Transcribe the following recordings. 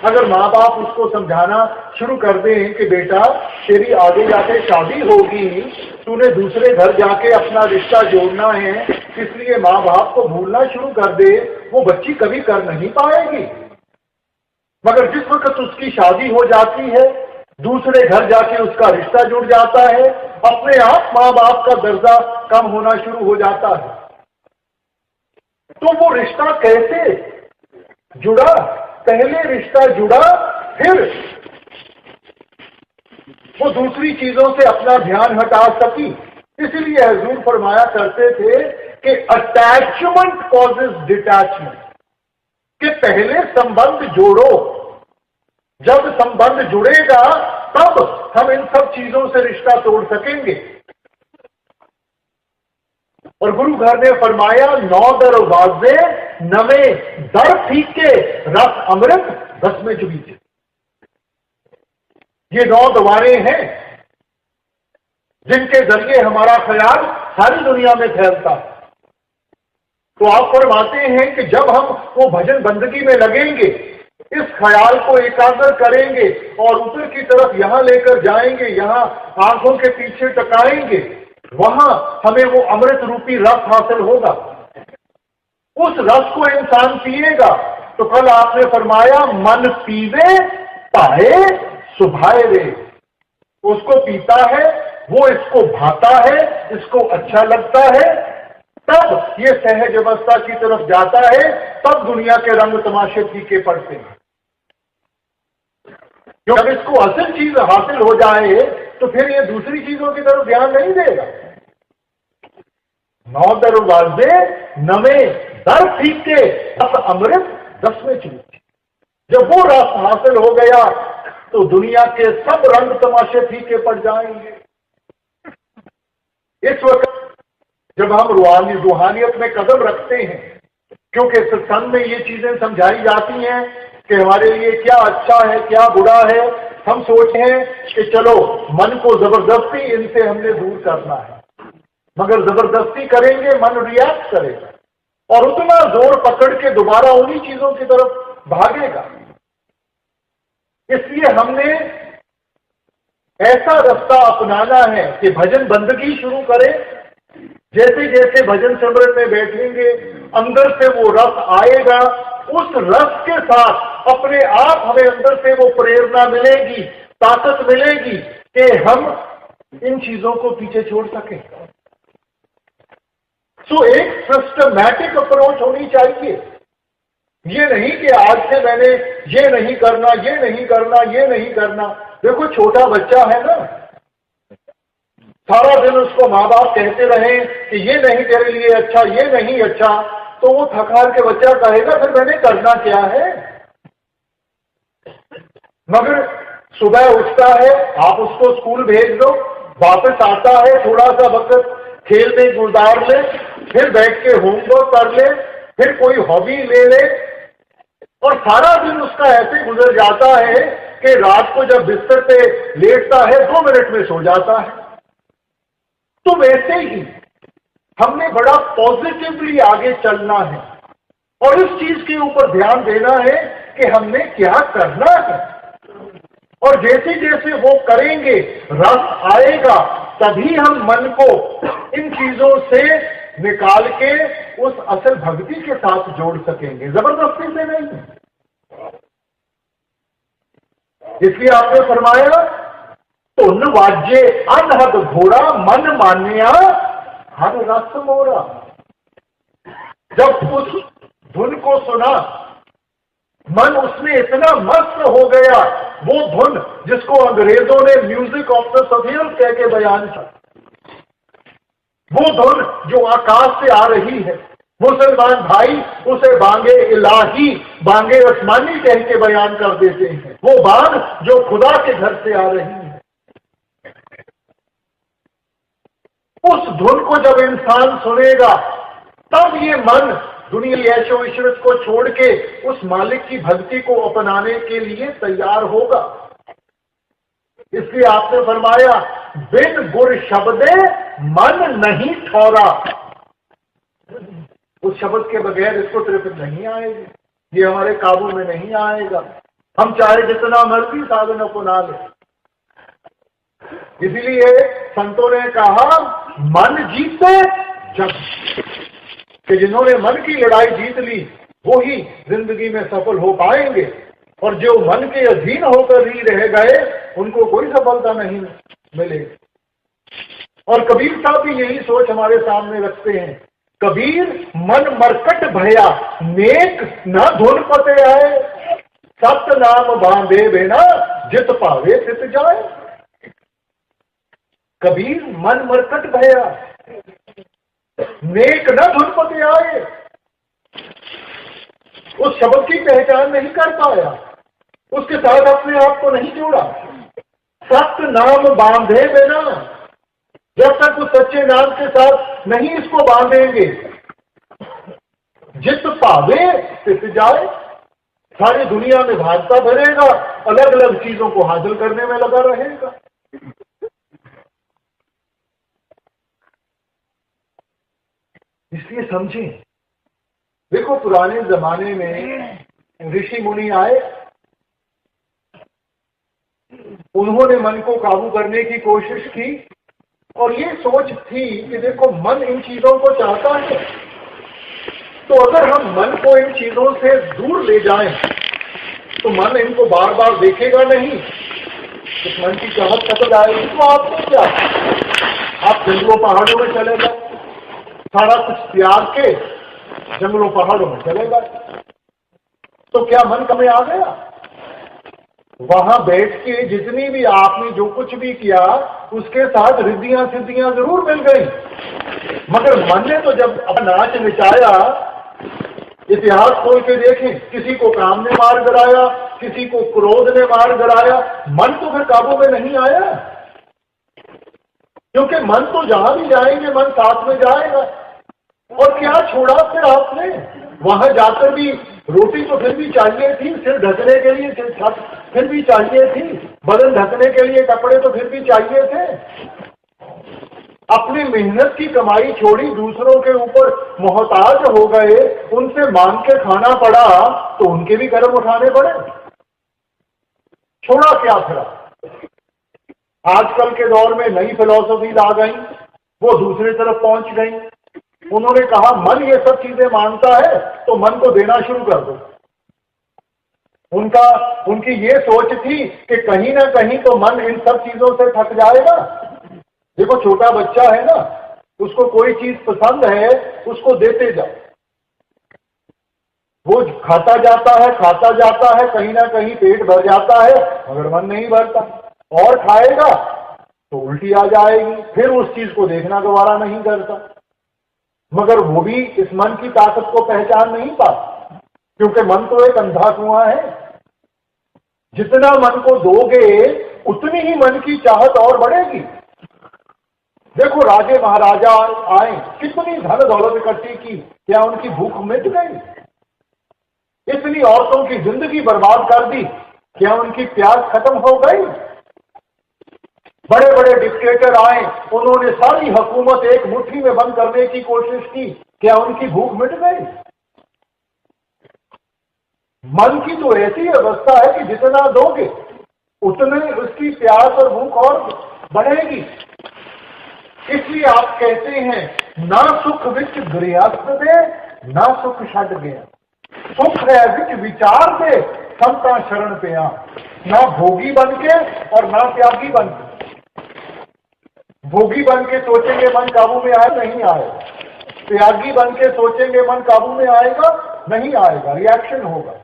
अगर माँ बाप उसको समझाना शुरू कर दें कि बेटा तेरी आगे जाके शादी होगी, तूने दूसरे घर जाके अपना रिश्ता जोड़ना है, इसलिए माँ बाप को भूलना शुरू कर दे, वो बच्ची कभी कर नहीं पाएगी। मगर जिस वक्त उसकी शादी हो जाती है, दूसरे घर जाके उसका रिश्ता जुड़ जाता है, अपने आप माँ बाप का दर्जा कम होना शुरू हो जाता है। तो वो रिश्ता कैसे जुड़ा? पहले रिश्ता जुड़ा, फिर वो दूसरी चीजों से अपना ध्यान हटा सकी। इसीलिए हुजूर फरमाया करते थे कि अटैचमेंट कॉजेज डिटैचमेंट, कि पहले संबंध जोड़ो, जब संबंध जुड़ेगा तब हम इन सब चीजों से रिश्ता तोड़ सकेंगे। और गुरु घर ने फरमाया 9 दरवाजे नवे दर फीके, रस अमृत 10 में चुबीचे। ये 9 द्वारें हैं जिनके जरिए हमारा ख्याल सारी दुनिया में फैलता है। तो आप फरमाते हैं कि जब हम वो भजन बंदगी में लगेंगे, इस ख्याल को एकाग्र करेंगे और ऊपर की तरफ यहां लेकर जाएंगे, यहां आंखों के पीछे टकाएंगे, वहां हमें वो अमृत रूपी रस हासिल होगा। उस रस को इंसान पिएगा तो कल आपने फरमाया मन पीवे पाए सुभाए रे, उसको पीता है, वो इसको भाता है, इसको अच्छा लगता है, तब ये सहज अवस्था की तरफ जाता है, तब दुनिया के रंग तमाशे फीके पड़ते हैं। जब इसको असल चीज हासिल हो जाए तो फिर ये दूसरी चीजों की तरफ ध्यान नहीं देगा। 9 दरवाजे नवे दर फीके, अब अमृत 10 में चुबीचे। जब वो रस हासिल हो गया तो दुनिया के सब रंग तमाशे फीके पड़ जाएंगे। इस वक्त जब हम रूहानियत में कदम रखते हैं, क्योंकि सत्संग में ये चीजें समझाई जाती हैं कि हमारे लिए क्या अच्छा है क्या बुरा है, हम सोचते हैं कि चलो मन को जबरदस्ती इनसे हमने दूर करना है, मगर जबरदस्ती करेंगे मन रिएक्ट करेगा और उतना जोर पकड़ के दोबारा उन्हीं चीजों की तरफ भागेगा। इसलिए हमने ऐसा रास्ता अपनाना है कि भजन बंदगी शुरू करें। जैसे जैसे भजन सिमरन में बैठेंगे, अंदर से वो रस आएगा, उस रस के साथ अपने आप हमें अंदर से वो प्रेरणा मिलेगी, ताकत मिलेगी कि हम इन चीजों को पीछे छोड़ सकें। सो एक सिस्टमैटिक अप्रोच होनी चाहिए। ये नहीं कि आज से मैंने ये नहीं करना, ये नहीं करना, ये नहीं करना। देखो छोटा बच्चा है ना, सारा दिन उसको माँ बाप कहते रहे कि ये नहीं तेरे लिए अच्छा, ये नहीं अच्छा, तो वो थक हार के बच्चा कहेगा फिर मैंने करना क्या है। मगर सुबह उठता है, आप उसको स्कूल भेज दो, वापस आता है, थोड़ा सा वक्त खेल में गुजार ले, फिर बैठ के होमवर्क कर ले, फिर कोई हॉबी ले ले, और सारा दिन उसका ऐसे गुजर जाता है कि रात को जब बिस्तर पे लेटता है 2 मिनट में सो जाता है। तो वैसे ही हमने बड़ा पॉजिटिवली आगे चलना है और इस चीज के ऊपर ध्यान देना है कि हमने क्या करना है। और जैसे जैसे वो करेंगे रस आएगा, तभी हम मन को इन चीजों से निकाल के उस असल भक्ति के साथ जोड़ सकेंगे, जबरदस्ती से नहीं। इसलिए आपने फरमाया धुन वाजे अनहद घोड़ा मन मान्या हर रस मोरा। जब उस धुन को सुना, मन उसमें इतना मस्त हो गया, वो धुन जिसको अंग्रेजों ने म्यूजिक ऑफ द सफीर कह के बयान किया, वो धुन जो आकाश से आ रही है, मुसलमान भाई उसे बांगे इलाही, बांगे आसमानी कह के बयान कर देते हैं। वो बांग जो खुदा के घर से आ रही है, उस धुन को जब इंसान सुनेगा तब ये मन दुनिया ऐशो इशरत को छोड़ के उस मालिक की भक्ति को अपनाने के लिए तैयार होगा। इसलिए आपने फरमाया बिन गुर शब्दे मन नहीं ठौरा। उस शब्द के बगैर इसको तृप्ति नहीं आएगी, ये हमारे काबू में नहीं आएगा। हम चाहे जितना मर्जी साधनों को ना लें। इसीलिए संतों ने कहा मन जीते जग, कि जिन्होंने मन की लड़ाई जीत ली वो ही जिंदगी में सफल हो पाएंगे, और जो मन के अधीन होकर ही रह गए उनको कोई सफलता नहीं मिलेगी। और कबीर साहब भी यही सोच हमारे सामने रखते हैं। कबीर मन मरकट भया नेक न धुन पते आए, सत नाम बांधे बिना जित पावे तित जाए। कबीर मन मरकट भया नेक न धुन पते आए, उस शब्द की पहचान नहीं कर पाया, उसके साथ अपने आप को नहीं जोड़ा। सत नाम बांधे बिना, जब तक उस सच्चे नाम के साथ नहीं इसको बांधेंगे, जित पावे तित जाए, सारी दुनिया में भागता भरेगा, अलग अलग चीजों को हासिल करने में लगा रहेगा। इसलिए समझें, देखो पुराने जमाने में ऋषि मुनि आए, उन्होंने मन को काबू करने की कोशिश की, और ये सोच थी कि देखो मन इन चीजों को चाहता है, तो अगर हम मन को इन चीजों से दूर ले जाएं तो मन इनको बार बार देखेगा नहीं, इस मन की चाहत कब आएगी। तो आपको क्या, आप जंगलों पहाड़ों में चले गए, सारा कुछ त्याग के जंगलों पहाड़ों में चले गए, तो क्या मन कभी आ गया? वहां बैठ के जितनी भी आपने जो कुछ भी किया उसके साथ रिद्धियां सिद्धियां जरूर मिल गई, मगर मन ने तो जब अपना नाच नचाया, इतिहास खोल के देखें, किसी को काम ने मार गिराया, किसी को क्रोध ने मार गिराया, मन तो फिर काबू में नहीं आया, क्योंकि मन तो जहां भी जाएंगे मन साथ में जाएगा। और क्या छोड़ा फिर आपने? वहां जाकर भी रोटी तो फिर भी चाहिए थी, सिर ढकने के लिए छत फिर भी चाहिए थी, बदन ढकने के लिए कपड़े तो फिर भी चाहिए थे। अपनी मेहनत की कमाई छोड़ी, दूसरों के ऊपर मोहताज हो गए, उनसे मांग के खाना पड़ा तो उनके भी कदम उठाने पड़े। छोड़ा क्या फिर? आजकल के दौर में नई फिलॉसफी आ गई, वो दूसरी तरफ पहुंच गई। उन्होंने कहा मन ये सब चीजें मांगता है तो मन को देना शुरू कर दो। उनकी ये सोच थी कि कहीं ना कहीं तो मन इन सब चीजों से थक जाएगा। देखो छोटा बच्चा है ना, उसको कोई चीज पसंद है, उसको देते जाओ, वो खाता जाता है, कहीं ना कहीं पेट भर जाता है, मगर मन नहीं भरता, और खाएगा तो उल्टी आ जाएगी, फिर उस चीज को देखना दोबारा नहीं करता। मगर वो भी इस मन की ताकत को पहचान नहीं पाता, क्योंकि मन तो एक अंधा कुआं है। जितना मन को दोगे उतनी ही मन की चाहत और बढ़ेगी। देखो राजे महाराजा आए, कितनी धन दौलत इकट्ठी की, क्या उनकी भूख मिट गई? इतनी औरतों की जिंदगी बर्बाद कर दी, क्या उनकी प्यास खत्म हो गई? बड़े बड़े डिक्टेटर आए, उन्होंने सारी हुकूमत एक मुट्ठी में बंद करने की कोशिश की, क्या उनकी भूख मिट गई? मन की तो ऐसी अवस्था है कि जितना दोगे उतने उसकी प्यास और भूख और बढ़ेगी। इसलिए आप कहते हैं ना सुख विच गृहस्थ दे, ना सुख छड़ गया, सुख है विच विचार दे, समता शरण पे आ। ना भोगी बन के और ना त्यागी बन के। भोगी बन के सोचेंगे मन काबू में आए, नहीं आएगा। त्यागी बन के सोचेंगे मन काबू में आएगा, नहीं आएगा, रिएक्शन होगा।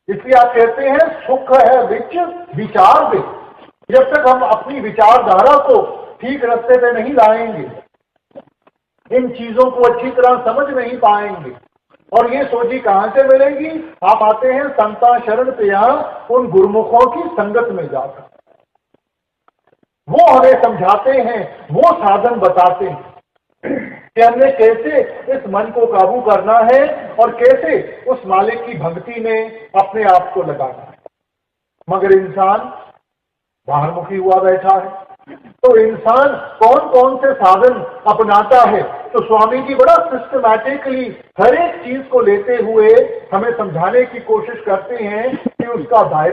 इसलिए आप कहते हैं सुख है विच विचार दे। जब तक हम अपनी विचारधारा को ठीक रास्ते पे नहीं लाएंगे, इन चीजों को अच्छी तरह समझ नहीं पाएंगे, और ये सोची कहां से मिलेगी? आप आते हैं संता शरण पे, यहाँ उन गुरुमुखों की संगत में जाकर वो हमें समझाते हैं, वो साधन बताते हैं कि हमने कैसे इस मन को काबू करना है और कैसे उस मालिक की भक्ति में अपने आप को लगाना है। मगर इंसान बाहरमुखी हुआ बैठा है, तो इंसान कौन कौन से साधन अपनाता है? तो स्वामी जी बड़ा सिस्टमैटिकली हर एक चीज को लेते हुए हमें समझाने की कोशिश करते हैं कि उसका दायरा